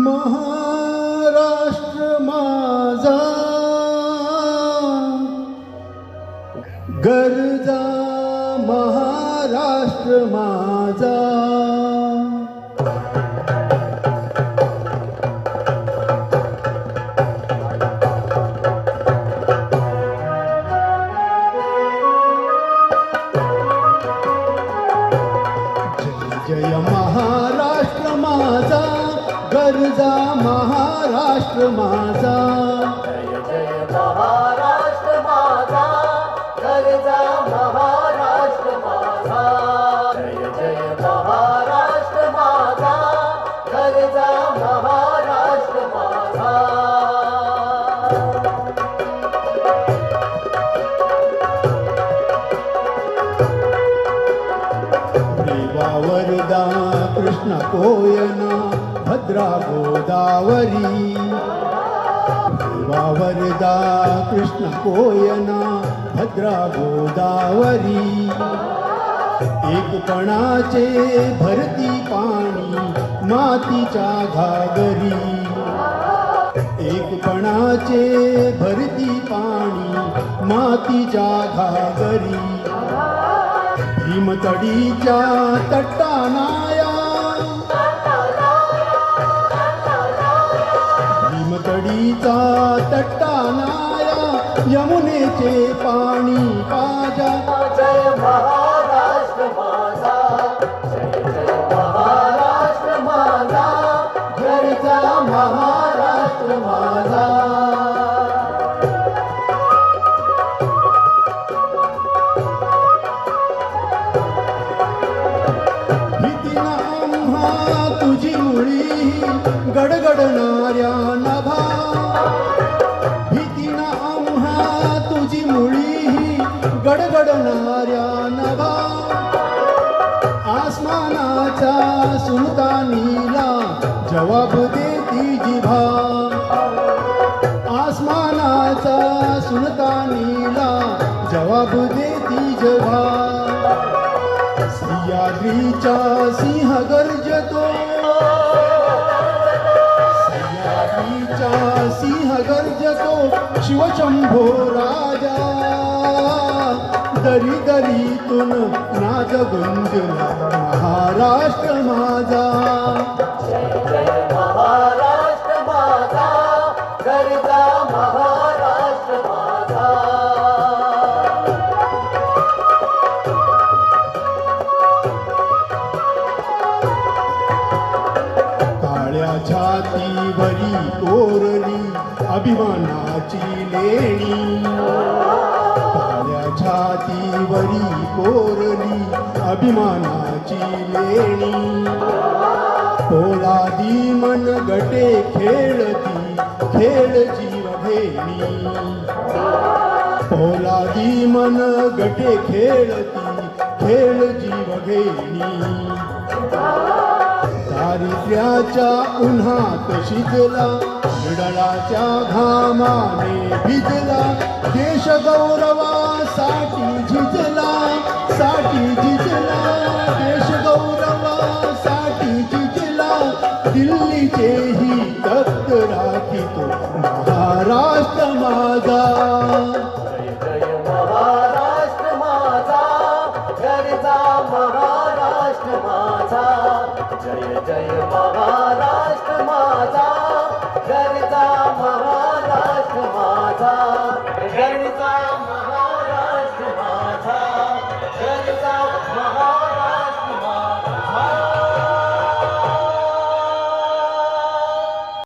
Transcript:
महाराष्ट्र माझा गरजा, महाराष्ट्र माझा जय महाराष्ट्र माझा गरजा, महाराष्ट्र माझा जय जय महाराष्ट्र माझा गरजा, महाराष्ट्र माझा जय जय महाराष्ट्र माझा गरजा, महाराष्ट्र माझा वरदा कृष्ण कोयना भद्रा गोदावरी, वरदा कृष्ण कोयना भद्रा गोदावरी एकपणाचे भरती पाणी मातीच्या घागरी, एकपणाचे भरती पाणी मातीच्या घागरी भीमतडीच्या तट्टानाया, भीमतडीचा तट्टानाया यमुनेचे पाणी पाजा जय महाराष्ट्र माझा जय जय महाराष्ट्र माझा गरजा, महाराष्ट्र माझा तुझी मुळी गडगडणाऱ्या नभा, भीतीना आम्हा तुझी मुळी गडगडणाऱ्या नभा आसमानाचा सुलतानीला जवाब देती जिभा, आसमानाचा सुलतानीला जवाब देती जिभा सह्याद्रीचा सिंह गर्जतो, सह्याद्रीचा सिंह गर्जतो शिवशंभो राजा दरी दरीतून नाद गुंजला महाराष्ट्र माझा जय जय महाराष्ट्र माझा गरजा, महाराष्ट्र माझा छातीवरी कोरली अभिमानाची लेणी, काळ्या छातीवरी कोरली अभिमानाची लेणी पोलादी मन गटे खेळती खेळ जीव घेणी, पोलादी मन गटे खेळती खेळ जीव घेणी दारिद्र्याच्या उन्हात शिजला विडळाच्या घामाने भिजला देश गौरवासाठी झिजला साठी झिजला देश गौरवासाठी झिजला दिल्लीचेही तख्त राखितो महाराष्ट्र माझा जय जय महाराष्ट्र माझा गरजा, महाराष्ट्र माझा जय जय महाराष्ट्र माझा गरजा, महाराष्ट्र माझा गरजा